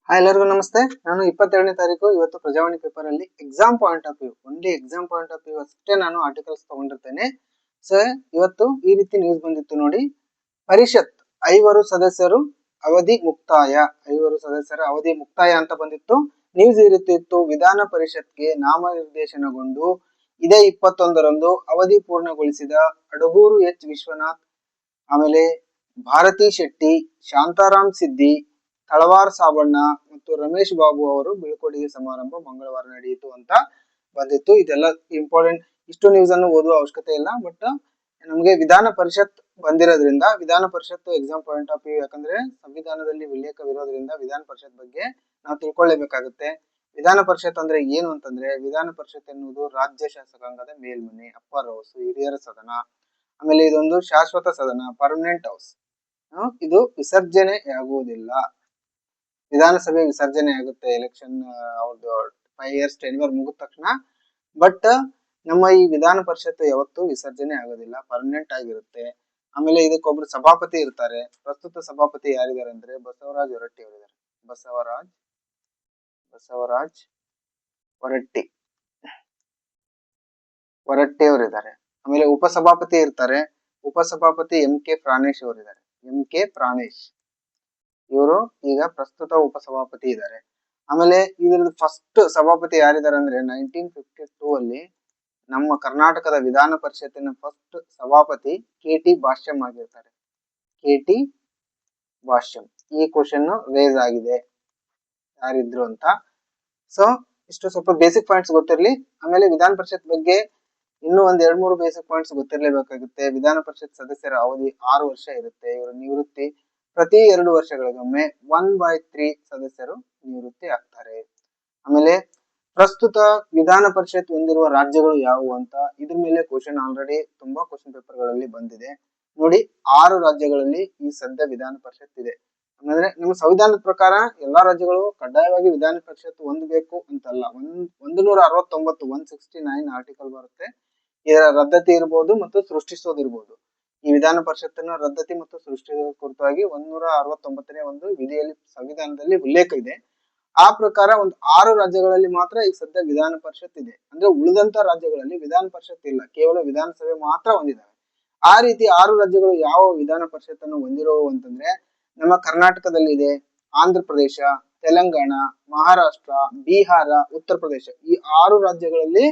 Hi ಎಲ್ಲರಿಗೂ ನಮಸ್ತೆ. ನಾನು 22ನೇ ತಾರೀಕು ಇವತ್ತು ಪ್ರಜಾವಾಣಿ ಪೇಪರ್ ಅಲ್ಲಿ exam point of view, only exam point of view ಅಷ್ಟೇ ನಾನು ಆರ್ಟಿಕಲ್ಸ್ ತಗೊಂಡಿರ್ತೇನೆ. ಸೊ ಇವತ್ತು ಈ ರೀತಿ ನ್ಯೂಸ್ ಬಂದಿತ್ತು ನೋಡಿ. ಪರಿಷತ್ 5 ಸದಸ್ಯರು ಅವಧಿ ಮುಕ್ತಾಯ, 5 ಸದಸ್ಯರ ಅವಧಿ ಮುಕ್ತಾಯ ಅಂತ ಬಂದಿತ್ತು. ನ್ಯೂಸ್ ಈ ರೀತಿ ಇತ್ತು: ವಿಧಾನ ಪರಿಷತ್ಗೆ ನಾಮನಿರ್ದೇಶನಗೊಂಡು ಇದೇ 21ರಂದು ಅವಧಿ ಪೂರ್ಣಗೊಳಿಸಿದ ಅಡಗೂರು ಎಚ್ ವಿಶ್ವನಾಥ್, ಆಮೇಲೆ ಭಾರತಿ ಶೆಟ್ಟಿ, ಶಾಂತಾರಾಮ್ ಸಿದ್ದಿ, ತಳವಾರ್ ಸಾಬಣ್ಣ ಮತ್ತು ರಮೇಶ್ ಬಾಬು ಅವರು ಬೀಳ್ಕೊಡುಗೆ ಸಮಾರಂಭ ಮಂಗಳವಾರ ನಡೆಯಿತು ಅಂತ ಬಂದಿತ್ತು. ಇದೆಲ್ಲ ಇಂಪಾರ್ಟೆಂಟ್. ಇಷ್ಟು ನ್ಯೂಸ್ ಅನ್ನು ಓದುವ ಅವಶ್ಯಕತೆ ಇಲ್ಲ, ಬಟ್ ನಮಗೆ ವಿಧಾನ ಪರಿಷತ್ ಬಂದಿರೋದ್ರಿಂದ ವಿಧಾನ ಪರಿಷತ್ ಎಕ್ಸಾಮ್ ಪಾಯಿಂಟ್ ಆಫ್ ವ್ಯೂ, ಯಾಕಂದ್ರೆ ಸಂವಿಧಾನದಲ್ಲಿ ಉಲ್ಲೇಖವಿರೋದ್ರಿಂದ ವಿಧಾನ ಪರಿಷತ್ ಬಗ್ಗೆ ನಾವು ತಿಳ್ಕೊಳ್ಳೇಬೇಕಾಗುತ್ತೆ. ವಿಧಾನ ಪರಿಷತ್ ಅಂದ್ರೆ ಏನು ಅಂತಂದ್ರೆ, ವಿಧಾನ ಪರಿಷತ್ ಎನ್ನುವುದು ರಾಜ್ಯ ಶಾಸಕಾಂಗದ ಮೇಲ್ಮನೆ, ಅಪ್ಪರ್ ಹೌಸ್, ಹಿರಿಯರ ಸದನ. ಆಮೇಲೆ ಇದೊಂದು ಶಾಶ್ವತ ಸದನ, ಪರ್ಮನೆಂಟ್ ಹೌಸ್. ಇದು ವಿಸರ್ಜನೆ ಆಗುವುದಿಲ್ಲ. ವಿಧಾನಸಭೆ ವಿಸರ್ಜನೆ ಆಗುತ್ತೆ ಎಲೆಕ್ಷನ್ ಅವ್ರದ್ದು 5 years ಟೆನ್ಯೂರ್ ಮುಗಿದ ತಕ್ಷಣ. ಬಟ್ ನಮ್ಮ ಈ ವಿಧಾನ ಪರಿಷತ್ ಯಾವತ್ತೂ ವಿಸರ್ಜನೆ ಆಗೋದಿಲ್ಲ, ಪರ್ಮನೆಂಟ್ ಆಗಿರುತ್ತೆ. ಆಮೇಲೆ ಇದಕ್ಕೊಬ್ರು ಸಭಾಪತಿ ಇರ್ತಾರೆ. ಪ್ರಸ್ತುತ ಸಭಾಪತಿ ಯಾರಿದ್ದಾರೆ ಅಂದ್ರೆ ಬಸವರಾಜ್ ಹೊರಟ್ಟಿ ಅವರಿದ್ದಾರೆ. ಬಸವರಾಜ್ ಹೊರಟ್ಟಿ ಅವರಿದ್ದಾರೆ. ಆಮೇಲೆ ಉಪಸಭಾಪತಿ ಇರ್ತಾರೆ. ಉಪಸಭಾಪತಿ MK ಪ್ರಾಣೇಶ್ ಅವರಿದ್ದಾರೆ. MK ಪ್ರಾಣೇಶ್ ಇವರು ಈಗ ಪ್ರಸ್ತುತ ಉಪಸಭಾಪತಿ ಇದ್ದಾರೆ. ಆಮೇಲೆ ಇದ್ರದ್ದು ಫಸ್ಟ್ ಸಭಾಪತಿ ಯಾರಿದ್ದಾರೆ ಅಂದ್ರೆ 1952 ಅಲ್ಲಿ ನಮ್ಮ ಕರ್ನಾಟಕದ ವಿಧಾನ ಪರಿಷತ್ತಿನ ಫಸ್ಟ್ ಸಭಾಪತಿ KT ಭಾಷ್ಯಂ ಆಗಿರ್ತಾರೆ. KT ಭಾಷ್ಯಂ. ಈ ಕ್ವಶನ್ ರೇಸ್ ಆಗಿದೆ ಯಾರಿದ್ರು ಅಂತ. ಸೊ ಇಷ್ಟು ಸ್ವಲ್ಪ ಬೇಸಿಕ್ ಪಾಯಿಂಟ್ಸ್ ಗೊತ್ತಿರ್ಲಿ. ಆಮೇಲೆ ವಿಧಾನ ಪರಿಷತ್ ಬಗ್ಗೆ ಇನ್ನೂ ಒಂದ್ 2-3 ಬೇಸಿಕ್ ಪಾಯಿಂಟ್ಸ್ ಗೊತ್ತಿರ್ಲೇಬೇಕಾಗುತ್ತೆ. ವಿಧಾನ ಪರಿಷತ್ ಸದಸ್ಯರ ಅವಧಿ 6 ವರ್ಷ ಇರುತ್ತೆ. ಇವರ ನಿವೃತ್ತಿ ಪ್ರತಿ 2 ವರ್ಷಗಳಿಗೊಮ್ಮೆ 1/3 ಸದಸ್ಯರು ನಿವೃತ್ತಿ ಆಗ್ತಾರೆ. ಆಮೇಲೆ ಪ್ರಸ್ತುತ ವಿಧಾನ ಪರಿಷತ್ ಹೊಂದಿರುವ ರಾಜ್ಯಗಳು ಯಾವುವು ಅಂತ ಇದ್ರ ಮೇಲೆ ಕ್ವಶನ್ ಆಲ್ರೆಡಿ ತುಂಬಾ ಕ್ವಶನ್ ಪೇಪರ್ ಗಳಲ್ಲಿ ಬಂದಿದೆ ನೋಡಿ. 6 ರಾಜ್ಯಗಳಲ್ಲಿ ಈ ಸದ್ಯ ವಿಧಾನ ಪರಿಷತ್ ಇದೆ. ಅಂದ್ರೆ ನಮ್ಮ ಸಂವಿಧಾನದ ಪ್ರಕಾರ ಎಲ್ಲಾ ರಾಜ್ಯಗಳು ಕಡ್ಡಾಯವಾಗಿ ವಿಧಾನ ಪರಿಷತ್ ಹೊಂದಬೇಕು ಅಂತಲ್ಲ. 169 169 ಆರ್ಟಿಕಲ್ ಬರುತ್ತೆ. ಇದರ ರದ್ದತಿ ಇರಬಹುದು ಮತ್ತು ಸೃಷ್ಟಿಸೋದಿರ್ಬೋದು. ಈ ವಿಧಾನ ಪರಿಷತ್ತನ್ನ ರದ್ದತಿ ಮತ್ತು ಸೃಷ್ಟಿ ಕುರಿತಾಗಿ 169ನೇ ಒಂದು ವಿಧಿಯಲ್ಲಿ ಸಂವಿಧಾನದಲ್ಲಿ ಉಲ್ಲೇಖ ಇದೆ. ಆ ಪ್ರಕಾರ ಒಂದು 6 ರಾಜ್ಯಗಳಲ್ಲಿ ಮಾತ್ರ ಈಗ ಸದ್ಯ ವಿಧಾನ ಪರಿಷತ್ ಇದೆ. ಅಂದ್ರೆ ಉಳಿದಂತ ರಾಜ್ಯಗಳಲ್ಲಿ ವಿಧಾನ ಪರಿಷತ್ ಇಲ್ಲ, ಕೇವಲ ವಿಧಾನಸಭೆ ಮಾತ್ರ ಹೊಂದಿದ್ದಾವೆ. ಆ ರೀತಿ 6 ರಾಜ್ಯಗಳು ಯಾವ ವಿಧಾನ ಪರಿಷತ್ ಅನ್ನು ಹೊಂದಿರೋವು ಅಂತಂದ್ರೆ ನಮ್ಮ ಕರ್ನಾಟಕದಲ್ಲಿ ಇದೆ, ಆಂಧ್ರ ಪ್ರದೇಶ, ತೆಲಂಗಾಣ, ಮಹಾರಾಷ್ಟ್ರ, ಬಿಹಾರ, ಉತ್ತರ ಪ್ರದೇಶ. ಈ 6 ರಾಜ್ಯಗಳಲ್ಲಿ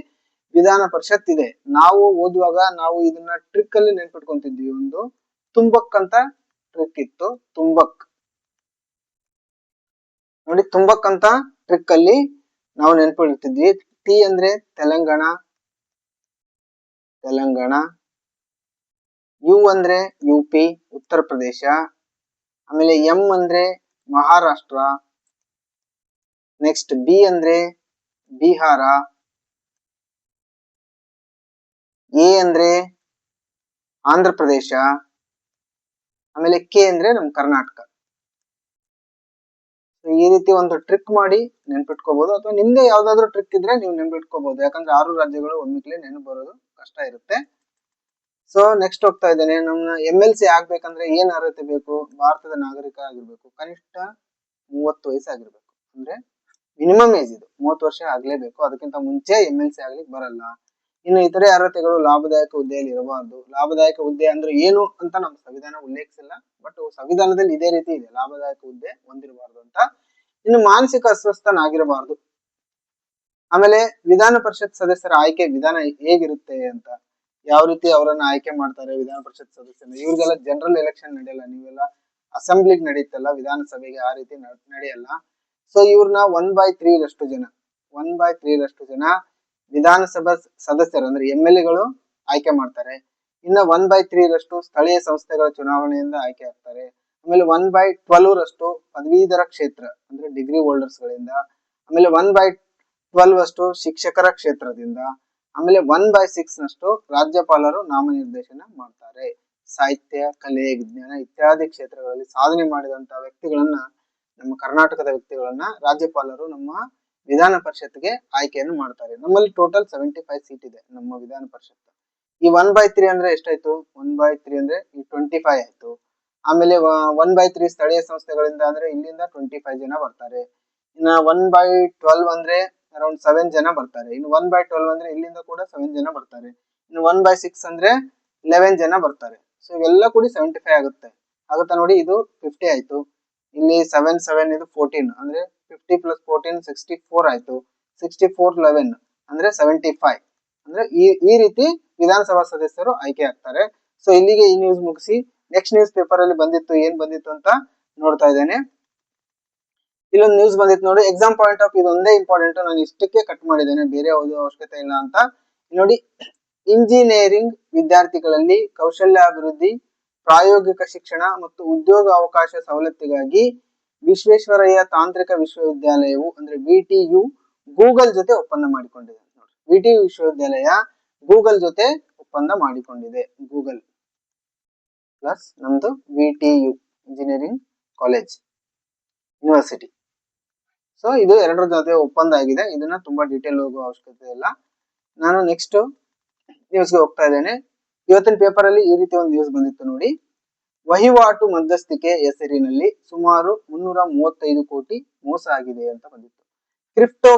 ವಿಧಾನ ಪರಿಷತ್ ಇದೆ. ನಾವು ಓದುವಾಗ ನಾವು ಇದನ್ನ ಟ್ರಿಕ್ ಅಲ್ಲಿ ನೆನ್ಪಿಟ್ಕೊಂತಿದ್ವಿ. ಒಂದು ತುಂಬಕ್ ಅಂತ ಟ್ರಿಕ್ ಇತ್ತು. ತುಂಬಕ್ ನೋಡಿ, ತುಂಬಕ್ ಅಂತ ಟ್ರಿಕ್ ಅಲ್ಲಿ ನಾವು ನೆನ್ಪಿಡ್ತಿದ್ವಿ. ಟಿ ಅಂದ್ರೆ ತೆಲಂಗಾಣ, ಯು ಅಂದ್ರೆ UP ಉತ್ತರ ಪ್ರದೇಶ, ಆಮೇಲೆ ಎಂ ಅಂದ್ರೆ ಮಹಾರಾಷ್ಟ್ರ, ನೆಕ್ಸ್ಟ್ ಬಿ ಅಂದ್ರೆ ಬಿಹಾರ, ಎ ಅಂದ್ರೆ ಆಂಧ್ರ ಪ್ರದೇಶ, ಆಮೇಲೆ ಕೆ ಅಂದ್ರೆ ನಮ್ ಕರ್ನಾಟಕ. ಈ ರೀತಿ ಒಂದು ಟ್ರಿಕ್ ಮಾಡಿ ನೆನ್ಪಿಟ್ಕೋಬಹುದು, ಅಥವಾ ನಿಮ್ದೇ ಯಾವ್ದಾದ್ರು ಟ್ರಿಕ್ ಇದ್ರೆ ನೀವು ನೆನ್ಪಿಟ್ಕೋಬಹುದು. ಯಾಕಂದ್ರೆ 6 ರಾಜ್ಯಗಳು ಒಮ್ಮಿಕ್ಲೆ ನೆನಪು ಬರೋದು ಕಷ್ಟ ಇರುತ್ತೆ. ಸೊ ನೆಕ್ಸ್ಟ್ ಹೋಗ್ತಾ ಇದ್ದೇನೆ. ನಮ್ಮ MLC ಆಗ್ಬೇಕಂದ್ರೆ ಏನ್ ಅರ್ಹತೆ ಬೇಕು? ಭಾರತದ ನಾಗರಿಕ ಆಗಿರ್ಬೇಕು, ಕನಿಷ್ಠ 30 ವಯಸ್ಸು ಆಗಿರ್ಬೇಕು. ಅಂದ್ರೆ ಮಿನಿಮಮ್ ಏಜ್ ಇದು 30 ವರ್ಷ ಆಗ್ಲೇಬೇಕು. ಅದಕ್ಕಿಂತ ಮುಂಚೆ MLC ಆಗ್ಲಿಕ್ಕೆ ಬರಲ್ಲ. ಇನ್ನು ಇತರೆ ಅರ್ಹತೆಗಳು: ಲಾಭದಾಯಕ ಹುದ್ದೆಯಲ್ಲಿ ಇರಬಾರ್ದು. ಲಾಭದಾಯಕ ಹುದ್ದೆ ಅಂದ್ರೆ ಏನು ಅಂತ ನಮ್ಮ ಸಂವಿಧಾನ ಉಲ್ಲೇಖಿಸಿಲ್ಲ, ಬಟ್ ಸಂವಿಧಾನದಲ್ಲಿ ಇದೇ ರೀತಿ ಇದೆ, ಲಾಭದಾಯಕ ಹುದ್ದೆ ಹೊಂದಿರಬಾರ್ದು ಅಂತ. ಇನ್ನು ಮಾನಸಿಕ ಅಸ್ವಸ್ಥನಾಗಿರಬಾರ್ದು. ಆಮೇಲೆ ವಿಧಾನ ಪರಿಷತ್ ಸದಸ್ಯರ ಆಯ್ಕೆ ವಿಧಾನ ಹೇಗಿರುತ್ತೆ ಅಂತ, ಯಾವ ರೀತಿ ಅವರನ್ನ ಆಯ್ಕೆ ಮಾಡ್ತಾರೆ ವಿಧಾನ ಪರಿಷತ್ ಸದಸ್ಯರು? ಇವ್ರಿಗೆಲ್ಲ ಜನರಲ್ ಎಲೆಕ್ಷನ್ ನಡೆಯಲ್ಲ. ನೀವೆಲ್ಲ ಅಸೆಂಬ್ಲಿಗೆ ನಡೀತಲ್ಲ, ವಿಧಾನಸಭೆಗೆ ಆ ರೀತಿ ನಡೆಯಲ್ಲ. ಸೊ ಇವ್ರನ್ನ 1/3 ಜನ ವಿಧಾನಸಭಾ ಸದಸ್ಯರು ಅಂದ್ರೆ MLA ಆಯ್ಕೆ ಮಾಡ್ತಾರೆ. ಇನ್ನ 1/3 ಸ್ಥಳೀಯ ಸಂಸ್ಥೆಗಳ ಚುನಾವಣೆಯಿಂದ ಆಯ್ಕೆ ಆಗ್ತಾರೆ. ಆಮೇಲೆ 1/12 ಪದವೀಧರ ಕ್ಷೇತ್ರ ಅಂದ್ರೆ ಡಿಗ್ರಿ ಹೋಲ್ಡರ್ಸ್ ಗಳಿಂದ. ಆಮೇಲೆ 1/12 ಶಿಕ್ಷಕರ ಕ್ಷೇತ್ರದಿಂದ. ಆಮೇಲೆ 1/6 ರಾಜ್ಯಪಾಲರು ನಾಮನಿರ್ದೇಶನ ಮಾಡ್ತಾರೆ. ಸಾಹಿತ್ಯ, ಕಲೆ, ವಿಜ್ಞಾನ ಇತ್ಯಾದಿ ಕ್ಷೇತ್ರಗಳಲ್ಲಿ ಸಾಧನೆ ಮಾಡಿದಂತಹ ವ್ಯಕ್ತಿಗಳನ್ನ, ನಮ್ಮ ಕರ್ನಾಟಕದ ವ್ಯಕ್ತಿಗಳನ್ನ ರಾಜ್ಯಪಾಲರು ನಮ್ಮ ವಿಧಾನ ಪರಿಷತ್ಗೆ ಆಯ್ಕೆಯನ್ನು ಮಾಡ್ತಾರೆ. ನಮ್ಮಲ್ಲಿ ಟೋಟಲ್ 75 ಸೀಟ್ ಇದೆ ನಮ್ಮ ವಿಧಾನ ಪರಿಷತ್. ಈ 1/3 ಅಂದ್ರೆ ಎಷ್ಟಾಯ್ತು? 1/3 ಅಂದ್ರೆ ಈ 25 ಆಯ್ತು. ಆಮೇಲೆ 1/3 ಸ್ಥಳೀಯ ಸಂಸ್ಥೆಗಳಿಂದ ಅಂದ್ರೆ ಇಲ್ಲಿಂದ 25 ಜನ ಬರ್ತಾರೆ. ಇನ್ನ 1/12 ಅಂದ್ರೆ ಅರೌಂಡ್ 7 ಜನ ಬರ್ತಾರೆ. ಇನ್ನು 1/12 ಅಂದ್ರೆ ಇಲ್ಲಿಂದ ಕೂಡ 7 ಜನ ಬರ್ತಾರೆ. ಇನ್ನು 1/6 ಅಂದ್ರೆ 11 ಜನ ಬರ್ತಾರೆ. ಸೊ ಇವೆಲ್ಲ ಕೂಡಿ 75 ಆಗುತ್ತೆ. ಆಗುತ್ತಾ ನೋಡಿ, ಇದು 50 ಆಯ್ತು. ಇಲ್ಲಿ 7 7 ಇದು 14 ಅಂದ್ರೆ 50 ಪ್ಲಸ್ 14 64 ಆಯ್ತು. 64 11 ಅಂದ್ರೆ 75. ಅಂದ್ರೆ ಈ ರೀತಿ ವಿಧಾನಸಭಾ ಸದಸ್ಯರು ಆಯ್ಕೆ ಆಗ್ತಾರೆ. ಸೊ ಇಲ್ಲಿಗೆ ಈ ನ್ಯೂಸ್ ಮುಗಿಸಿ ನೆಕ್ಸ್ಟ್ ನ್ಯೂಸ್ ಪೇಪರ್ ಅಲ್ಲಿ ಬಂದಿತ್ತು, ಏನ್ ಬಂದಿತ್ತು ಅಂತ ನೋಡ್ತಾ ಇದ್ದೇನೆ. ಇಲ್ಲೊಂದು ನ್ಯೂಸ್ ಬಂದಿತ್ತು ನೋಡಿ, ಎಕ್ಸಾಮ್ ಪಾಯಿಂಟ್ ಆಫ್ ಇದೊಂದೇ ಇಂಪಾರ್ಟೆಂಟ್, ನಾನು ಇಷ್ಟಕ್ಕೆ ಕಟ್ ಮಾಡಿದ್ದೇನೆ, ಬೇರೆ ಯಾವುದೋ ಅವಶ್ಯಕತೆ ಇಲ್ಲ ಅಂತ. ನೋಡಿ, ಇಂಜಿನಿಯರಿಂಗ್ ವಿದ್ಯಾರ್ಥಿಗಳಲ್ಲಿ ಕೌಶಲ್ಯಾಭಿವೃದ್ಧಿ, ಪ್ರಾಯೋಗಿಕ ಶಿಕ್ಷಣ ಮತ್ತು ಉದ್ಯೋಗ ಅವಕಾಶ ಸವಲತ್ತಿಗಾಗಿ ವಿಶ್ವೇಶ್ವರಯ್ಯ ತಾಂತ್ರಿಕ ವಿಶ್ವವಿದ್ಯಾಲಯವು ಅಂದ್ರೆ ವಿಟಿಯು ಗೂಗಲ್ ಜೊತೆ ಒಪ್ಪಂದ ಮಾಡಿಕೊಂಡಿದೆ. ವಿಟಿಯು ವಿಶ್ವವಿದ್ಯಾಲಯ ಗೂಗಲ್ ಜೊತೆ ಒಪ್ಪಂದ ಮಾಡಿಕೊಂಡಿದೆ. ಗೂಗಲ್ ಪ್ಲಸ್ ನಮ್ದು VTU engineering college university. So ಇದು ಎರಡರ ಜೊತೆ ಒಪ್ಪಂದ ಆಗಿದೆ. ಇದನ್ನ ತುಂಬಾ ಡೀಟೇಲ್ ಹೋಗುವ ಅವಶ್ಯಕತೆ ಇಲ್ಲ. ನಾನು ನೆಕ್ಸ್ಟ್ ನ್ಯೂಸ್ಗೆ ಹೋಗ್ತಾ ಇದ್ದೇನೆ. ಇವತ್ತಿನ ಪೇಪರ್ ಅಲ್ಲಿ ಈ ರೀತಿ ಒಂದು ನ್ಯೂಸ್ ಬಂದಿತ್ತು ನೋಡಿ, ವಹಿವಾಟು ಮಧ್ಯಸ್ಥಿಕೆ ಹೆಸರಿನಲ್ಲಿ ಸುಮಾರು 335 ಕೋಟಿ ಮೋಸ ಆಗಿದೆ ಅಂತ ಬಂದಿತ್ತು. ಕ್ರಿಪ್ಟೋ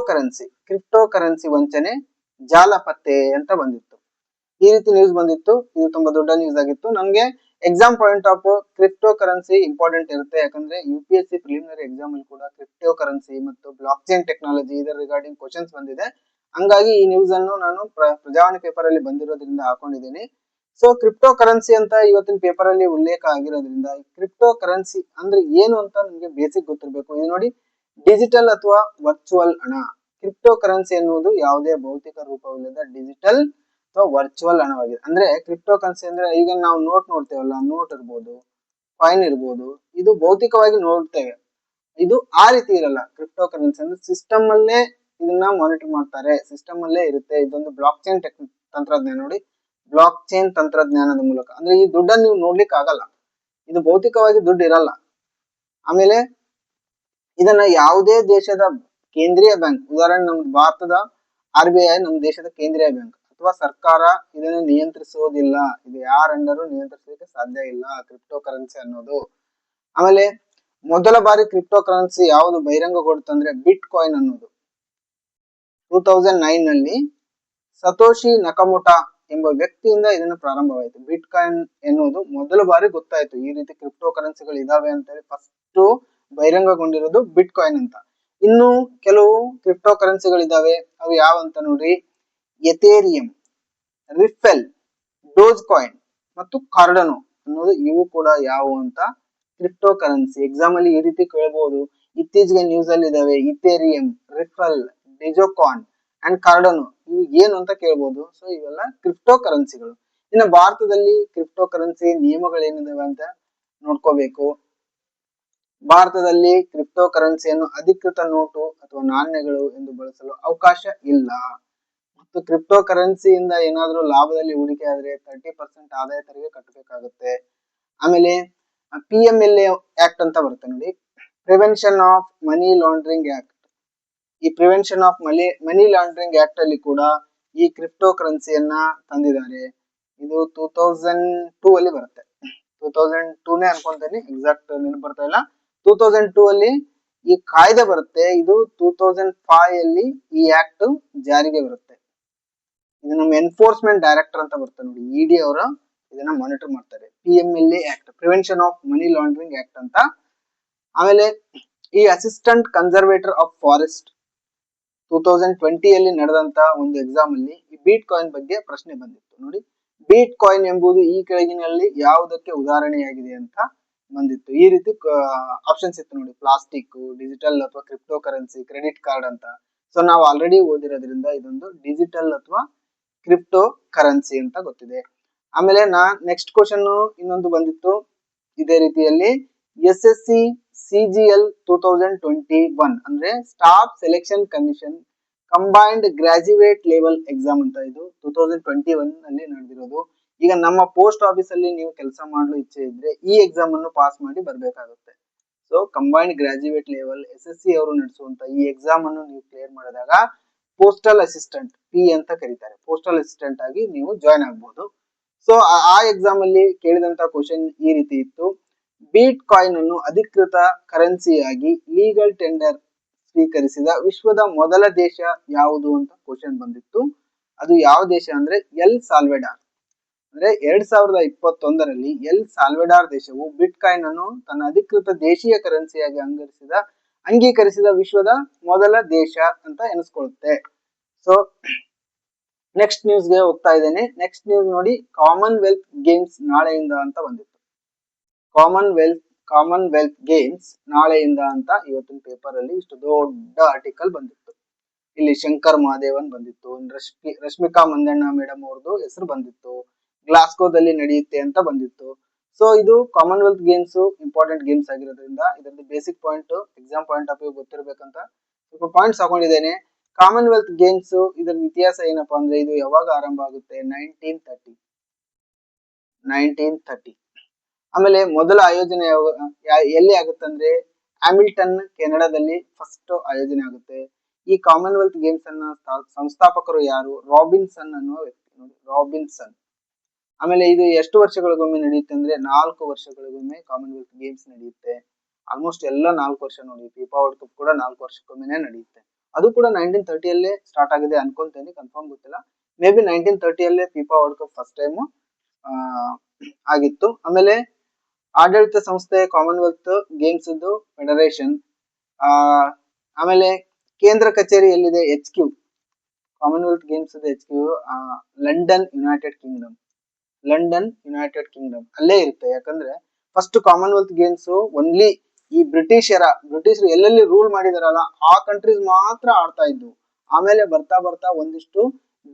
ಕರೆನ್ಸಿ ವಂಚನೆ ಜಾಲ ಪತ್ತೆ ಅಂತ ಬಂದಿತ್ತು. ಈ ರೀತಿ ನ್ಯೂಸ್ ಬಂದಿತ್ತು. ಇದು ತುಂಬಾ ದೊಡ್ಡ ನ್ಯೂಸ್ ಆಗಿತ್ತು. ನಮ್ಗೆ exam point of crypto currency important ಇರುತ್ತೆ. ಯಾಕಂದ್ರೆ UPSC ಪ್ರಿಲಿಮಿನರಿ ಎಕ್ಸಾಮ್ ಅಲ್ಲಿ ಕೂಡ ಕ್ರಿಪ್ಟೋ ಕರೆನ್ಸಿ ಮತ್ತು ಬ್ಲಾಕ್ ಚೈನ್ ಟೆಕ್ನಾಲಜಿ ಇದರ ರಿಗಾರ್ಡಿಂಗ್ ಕ್ವಶನ್ಸ್ ಬಂದಿದೆ. ಹಂಗಾಗಿ ಈ ನ್ಯೂಸ್ ಅನ್ನು ನಾನು ಪ್ರಜಾವಾಣಿ ಪೇಪರ್ ಅಲ್ಲಿ ಬಂದಿರೋದ್ರಿಂದ ಹಾಕೊಂಡಿದ್ದೀನಿ. ಸೊ ಕ್ರಿಪ್ಟೋ ಕರೆನ್ಸಿ ಅಂತ ಇವತ್ತಿನ ಪೇಪರ್ ಅಲ್ಲಿ ಉಲ್ಲೇಖ ಆಗಿರೋದ್ರಿಂದ ಕ್ರಿಪ್ಟೋ ಕರೆನ್ಸಿ ಅಂದ್ರೆ ಏನು ಅಂತ ನಿಮ್ಗೆ ಬೇಸಿಕ್ ಗೊತ್ತಿರಬೇಕು. ಇದು ನೋಡಿ, ಡಿಜಿಟಲ್ ಅಥವಾ ವರ್ಚುವಲ್ ಹಣ. ಕ್ರಿಪ್ಟೋ ಕರೆನ್ಸಿ ಎನ್ನುವುದು ಯಾವುದೇ ಭೌತಿಕ ರೂಪವಿಲ್ಲದ ಡಿಜಿಟಲ್ ಅಥವಾ ವರ್ಚುವಲ್ ಹಣವಾಗಿದೆ. ಅಂದ್ರೆ ಕ್ರಿಪ್ಟೋ ಕರೆನ್ಸಿ ಅಂದ್ರೆ ಈಗ ನಾವು ನೋಟ್ ನೋಡ್ತೇವಲ್ಲ, ನೋಟ್ ಇರ್ಬೋದು, ಕಾಯಿನ್ ಇರ್ಬೋದು, ಇದು ಭೌತಿಕವಾಗಿ ನೋಡ್ತೇವೆ. ಇದು ಆ ರೀತಿ ಇರಲ್ಲ. ಕ್ರಿಪ್ಟೋ ಕರೆನ್ಸಿ ಅಂದ್ರೆ ಸಿಸ್ಟಮ್ ಅಲ್ಲೇ ಇದನ್ನ ಮಾನಿಟರ್ ಮಾಡ್ತಾರೆ, ಸಿಸ್ಟಮ್ ಅಲ್ಲೇ ಇರುತ್ತೆ. ಇದೊಂದು ಬ್ಲಾಕ್ ಚೈನ್ ತಂತ್ರಜ್ಞಾನ. ನೋಡಿ, ಬ್ಲಾಕ್ ಚೈನ್ ತಂತ್ರಜ್ಞಾನದ ಮೂಲಕ ಅಂದ್ರೆ ಈ ದುಡ್ಡನ್ನು ನೀವು ನೋಡ್ಲಿಕ್ಕೆ ಆಗಲ್ಲ, ಇದು ಭೌತಿಕವಾಗಿ ದುಡ್ಡು ಇರಲ್ಲ. ಆಮೇಲೆ ಇದನ್ನ ಯಾವುದೇ ದೇಶದ ಕೇಂದ್ರೀಯ ಬ್ಯಾಂಕ್, ಉದಾಹರಣೆ ನಮ್ಮ ಭಾರತದ RBI ನಮ್ಮ ದೇಶದ ಕೇಂದ್ರೀಯ ಬ್ಯಾಂಕ್ ಅಥವಾ ಸರ್ಕಾರ ಇದನ್ನು ನಿಯಂತ್ರಿಸುವುದಿಲ್ಲ. ಇದು ಯಾರ ಅಂಡರು ನಿಯಂತ್ರಿಸಲಿಕ್ಕೆ ಸಾಧ್ಯ ಇಲ್ಲ ಕ್ರಿಪ್ಟೋ ಕರೆನ್ಸಿ ಅನ್ನೋದು. ಆಮೇಲೆ ಮೊದಲ ಬಾರಿ ಕ್ರಿಪ್ಟೋ ಕರೆನ್ಸಿ ಯಾವುದು ಬಹಿರಂಗಗೊಳ್ತಂದ್ರೆ ಬಿಟ್ ಕಾಯಿನ್ ಅನ್ನೋದು 2009 ನಲ್ಲಿ ಸತೋಶಿ ನಕಮೋಟಾ ಎಂಬ ವ್ಯಕ್ತಿಯಿಂದ ಇದನ್ನು ಪ್ರಾರಂಭವಾಯಿತು. ಬಿಟ್ ಕಾಯಿನ್ ಎನ್ನುವುದು ಮೊದಲ ಬಾರಿ ಗೊತ್ತಾಯ್ತು, ಈ ರೀತಿ ಕ್ರಿಪ್ಟೋ ಕರೆನ್ಸಿಗಳು ಇದಾವೆ ಅಂತ ಹೇಳಿ ಫಸ್ಟ್ ಬಹಿರಂಗಗೊಂಡಿರೋದು ಬಿಟ್ ಕಾಯಿನ್ ಅಂತ. ಇನ್ನು ಕೆಲವು ಕ್ರಿಪ್ಟೋ ಕರೆನ್ಸಿಗಳಿದಾವೆ, ಅವು ಯಾವ ಅಂತ ನೋಡ್ರಿ, ಎಥೇರಿಯಂ, ರಿಫೆಲ್, ಡೋಜ್ ಕಾಯಿನ್ ಮತ್ತು ಕಾರ್ಡನೋ ಅನ್ನೋದು ಇವು ಕೂಡ ಯಾವುವು ಅಂತ ಕ್ರಿಪ್ಟೋ ಕರೆನ್ಸಿ. ಎಕ್ಸಾಮ್ ಅಲ್ಲಿ ಈ ರೀತಿ ಕೇಳಬಹುದು. ಇತ್ತೀಚೆಗೆ ನ್ಯೂಸ್ ಅಲ್ಲಿ ಇದಾವೆ ಇಥೇರಿಯಂ, ರಿಫೆಲ್, ಡಿಜೋಕಾನ್ ಅಂಡ್ ಕಾರ್ಡನೋ, ಇವು ಏನು ಅಂತ ಕೇಳಬಹುದು. ಸೊ ಇವೆಲ್ಲ ಕ್ರಿಪ್ಟೋ ಕರೆನ್ಸಿಗಳು. ಇನ್ನು ಭಾರತದಲ್ಲಿ ಕ್ರಿಪ್ಟೋ ಕರೆನ್ಸಿ ನಿಯಮಗಳೇನಿದಾವೆ ಅಂತ ನೋಡ್ಕೋಬೇಕು. ಭಾರತದಲ್ಲಿ ಕ್ರಿಪ್ಟೋ ಕರೆನ್ಸಿಯನ್ನು ಅಧಿಕೃತ ನೋಟು ಅಥವಾ ನಾಣ್ಯಗಳು ಎಂದು ಬಳಸಲು ಅವಕಾಶ ಇಲ್ಲ. ಮತ್ತು ಕ್ರಿಪ್ಟೋ ಕರೆನ್ಸಿಯಿಂದ ಏನಾದರೂ ಲಾಭದಲ್ಲಿ ಹೂಡಿಕೆ ಆದ್ರೆ 30% ಆದಾಯ ತೆರಿಗೆ ಕಟ್ಟಬೇಕಾಗುತ್ತೆ. ಆಮೇಲೆ PMLA ಆಕ್ಟ್ ಅಂತ ಬರುತ್ತೆ ನೋಡಿ, prevention of money laundering act. ಈ prevention of money laundering act ಅಲ್ಲಿ ಕೂಡ ಈ ಕ್ರಿಪ್ಟೋ ಕರೆನ್ಸಿಯನ್ನ ತಂದಿದ್ದಾರೆ. ಇದು 2002 ಅಲ್ಲಿ ಬರುತ್ತೆ. 2002ನೇ ಅನ್ಕೊಂತೀನಿ, ಎಕ್ಸಾಕ್ಟ್ ನೆನಪು ಬರ್ತಾ ಇಲ್ಲ. 2002 ಅಲ್ಲಿ ಈ ಕಾಯ್ದೆ ಬರುತ್ತೆ. ಇದು 2005 ಅಲ್ಲಿ ಈ ಆಕ್ಟ್ ಜಾರಿಗೆ ಬರುತ್ತೆ. ಇದು ನಮ್ಮ ಎನ್ಫೋರ್ಸ್ಮೆಂಟ್ ಡೈರೆಕ್ಟರ್ ಅಂತ ಬರುತ್ತೆ ನೋಡಿ, ED ಅವರ ಇದನ್ನ ಮಾನಿಟರ್ ಮಾಡ್ತಾರೆ. PMLA act, prevention of money laundering act ಅಂತ. ಆಮೇಲೆ ಈ ಅಸಿಸ್ಟೆಂಟ್ ಕನ್ಸರ್ವೇಟರ್ ಆಫ್ ಫಾರೆಸ್ಟ್ 2020 ಅಲ್ಲಿ ನಡೆದಂತ ಒಂದು ಎಕ್ಸಾಮ್ ಅಲ್ಲಿ ಈ ಬೀಟ್ ಕಾಯಿನ್ ಬಗ್ಗೆ ಪ್ರಶ್ನೆ ಬಂದಿತ್ತು ನೋಡಿ. ಬೀಟ್ ಕಾಯಿನ್ ಎಂಬುದು ಈ ಕೆಳಗಿನಲ್ಲಿ ಯಾವುದಕ್ಕೆ ಉದಾಹರಣೆಯಾಗಿದೆ ಅಂತ ಬಂದಿತ್ತು. ಈ ರೀತಿ ಆಪ್ಷನ್ಸ್ ಇತ್ತು ನೋಡಿ, ಪ್ಲಾಸ್ಟಿಕ್, ಡಿಜಿಟಲ್ ಅಥವಾ ಕ್ರಿಪ್ಟೋ ಕರೆನ್ಸಿ, ಕ್ರೆಡಿಟ್ ಕಾರ್ಡ್ ಅಂತ. ಸೊ ನಾವು ಆಲ್ರೆಡಿ ಓದಿರೋದ್ರಿಂದ ಇದೊಂದು ಡಿಜಿಟಲ್ ಅಥವಾ ಕ್ರಿಪ್ಟೋ ಕರೆನ್ಸಿ ಅಂತ ಗೊತ್ತಿದೆ. ಆಮೇಲೆ ನೆಕ್ಸ್ಟ್ ಕ್ವಶನ್ ಇನ್ನೊಂದು ಬಂದಿತ್ತು ಇದೇ ರೀತಿಯಲ್ಲಿ, SSC CGL 2021 ಅಂದ್ರೆ staff selection commission combined graduate level exam ಅಂತ. ಇದು 2021 ನಲ್ಲಿ ನಡೆದಿರೋದು. ಈಗ ನಮ್ಮ ಪೋಸ್ಟ್ ಆಫೀಸ್ ಅಲ್ಲಿ ನೀವು ಕೆಲಸ ಮಾಡಲು ಇಚ್ಛೆ ಇದ್ರೆ ಈ ಎಕ್ಸಾಮ್ ಅನ್ನು ಪಾಸ್ ಮಾಡಿ ಬರ್ಬೇಕಾಗುತ್ತೆ. So combined graduate level SSC ಅವರು ನಡೆಸುವಂತ ಈ ಎಕ್ಸಾಮ್ ಅನ್ನು ನೀವು ಕ್ಲಿಯರ್ ಮಾಡಿದಾಗ ಪೋಸ್ಟಲ್ ಅಸಿಸ್ಟೆಂಟ್, P ಅಂತ ಕರೀತಾರೆ, ಪೋಸ್ಟಲ್ ಅಸಿಸ್ಟೆಂಟ್ ಆಗಿ ನೀವು ಜಾಯ್ನ್ ಆಗ್ಬಹುದು. ಸೊ ಆ ಎಕ್ಸಾಮ್ ಅಲ್ಲಿ ಕೇಳಿದಂತ ಕ್ವಶನ್ ಈ ರೀತಿ ಇತ್ತು, ಬೀಟ್ ಕಾಯಿನ್ ಅನ್ನು ಅಧಿಕೃತ ಕರೆನ್ಸಿಯಾಗಿ ಲೀಗಲ್ ಟೆಂಡರ್ ಸ್ವೀಕರಿಸಿದ ವಿಶ್ವದ ಮೊದಲ ದೇಶ ಯಾವುದು ಅಂತ ಕ್ವಶನ್ ಬಂದಿತ್ತು. ಅದು ಯಾವ ದೇಶ ಅಂದ್ರೆ ಎಲ್ ಸಾಲ್ವೆಡಾರ್. ಅಂದ್ರೆ 2021ರಲ್ಲಿ ಎಲ್ ಸಾಲ್ವೆಡಾರ್ ದೇಶವು ಬಿಟ್ ಕಾಯಿನ್ ಅನ್ನು ತನ್ನ ಅಧಿಕೃತ ದೇಶೀಯ ಕರೆನ್ಸಿಯಾಗಿ ಅಂಗೀಕರಿಸಿದ ವಿಶ್ವದ ಮೊದಲ ದೇಶ ಅಂತ ಎನಿಸ್ಕೊಳ್ಳುತ್ತೆ. ಸೊ ನೆಕ್ಸ್ಟ್ ನ್ಯೂಸ್ಗೆ ಹೋಗ್ತಾ ಇದ್ದೇನೆ. ನೆಕ್ಸ್ಟ್ ನ್ಯೂಸ್ ನೋಡಿ, ಕಾಮನ್ವೆಲ್ತ್ ಗೇಮ್ಸ್ ನಾಳೆಯಿಂದ ಅಂತ ಬಂದಿತ್ತು. ಕಾಮನ್ವೆಲ್ತ್ ಗೇಮ್ಸ್ ನಾಳೆಯಿಂದ ಅಂತ ಇವತ್ತಿನ ಪೇಪರ್ ಅಲ್ಲಿ ಇಷ್ಟು ದೊಡ್ಡ ಆರ್ಟಿಕಲ್ ಬಂದಿತ್ತು. ಇಲ್ಲಿ ಶಂಕರ್ ಮಹಾದೇವನ್ ಬಂದಿತ್ತು, ರಶ್ಮಿಕಾ ಮಂದಣ್ಣ ಮೇಡಮ್ ಅವ್ರದ್ದು ಹೆಸರು ಬಂದಿತ್ತು, ಗ್ಲಾಸ್ಗೋದಲ್ಲಿ ನಡೆಯುತ್ತೆ ಅಂತ ಬಂದಿತ್ತು. ಸೊ ಇದು ಕಾಮನ್ವೆಲ್ತ್ ಗೇಮ್ಸ್ ಇಂಪಾರ್ಟೆಂಟ್ ಗೇಮ್ಸ್ ಆಗಿರೋದ್ರಿಂದ ಇದರಲ್ಲಿ basic point exam point of view ಗೊತ್ತಿರಬೇಕಂತ ಸ್ವಲ್ಪ ಪಾಯಿಂಟ್ಸ್ ಹಾಕೊಂಡಿದ್ದೇನೆ. ಕಾಮನ್ವೆಲ್ತ್ ಗೇಮ್ಸ್ ಇದರ ಇತಿಹಾಸ ಏನಪ್ಪಾ ಅಂದ್ರೆ ಇದು ಯಾವಾಗ ಆರಂಭ ಆಗುತ್ತೆ, 1930. ಆಮೇಲೆ ಮೊದಲ ಆಯೋಜನೆ ಎಲ್ಲಿ ಆಗುತ್ತೆ ಅಂದ್ರೆ ಹ್ಯಾಮಿಲ್ಟನ್ ಕೆನಡಾದಲ್ಲಿ ಫಸ್ಟ್ ಆಯೋಜನೆ ಆಗುತ್ತೆ. ಈ ಕಾಮನ್ವೆಲ್ತ್ ಗೇಮ್ಸ್ ಅನ್ನ ಸಂಸ್ಥಾಪಕರು ಯಾರು, ರಾಬಿನ್ಸನ್ ಅನ್ನುವ ವ್ಯಕ್ತಿ ನೋಡಿ, ರಾಬಿನ್ಸನ್. ಆಮೇಲೆ ಇದು ಎಷ್ಟು ವರ್ಷಗಳಿಗೊಮ್ಮೆ ನಡೆಯುತ್ತೆ ಅಂದ್ರೆ 4 ವರ್ಷಗಳಿಗೊಮ್ಮೆ ಕಾಮನ್ವೆಲ್ತ್ ಗೇಮ್ಸ್ ನಡೆಯುತ್ತೆ. ಆಲ್ಮೋಸ್ಟ್ ಎಲ್ಲ 4 ವರ್ಷ ನೋಡಿ, ಫಿಫಾ ವರ್ಲ್ಡ್ ಕಪ್ ಕೂಡ 4 ವರ್ಷಕ್ಕೊಮ್ಮೆ ನಡೆಯುತ್ತೆ. ಅದು ಕೂಡ 1930ಯಲ್ಲೇ ಸ್ಟಾರ್ಟ್ ಆಗಿದೆ ಅನ್ಕೊಂತೇನೆ, ಕನ್ಫರ್ಮ್ ಗೊತ್ತಿಲ್ಲ. ಮೇ ಬಿ 1930ಯಲ್ಲೇ FIFA World Cup first time ಆಗಿತ್ತು. ಆಮೇಲೆ ಆಡಳಿತ ಸಂಸ್ಥೆ ಕಾಮನ್ವೆಲ್ತ್ ಗೇಮ್ಸ್ ಫೆಡರೇಷನ್. ಆಮೇಲೆ ಕೇಂದ್ರ ಕಚೇರಿ ಎಲ್ಲಿದೆ, HQ. Commonwealth games HQ London United Kingdom ಅಲ್ಲೇ ಇರುತ್ತೆ. ಯಾಕಂದ್ರೆ ಫಸ್ಟ್ ಕಾಮನ್ವೆಲ್ತ್ ಗೇಮ್ಸ್ ಓನ್ಲಿ ಈ ಬ್ರಿಟಿಷರು ಎಲ್ಲೆಲ್ಲಿ ರೂಲ್ ಮಾಡಿದಾರಲ್ಲ ಆ ಕಂಟ್ರೀಸ್ ಮಾತ್ರ ಆಡ್ತಾ ಇದ್ವು. ಆಮೇಲೆ ಬರ್ತಾ ಬರ್ತಾ ಒಂದಿಷ್ಟು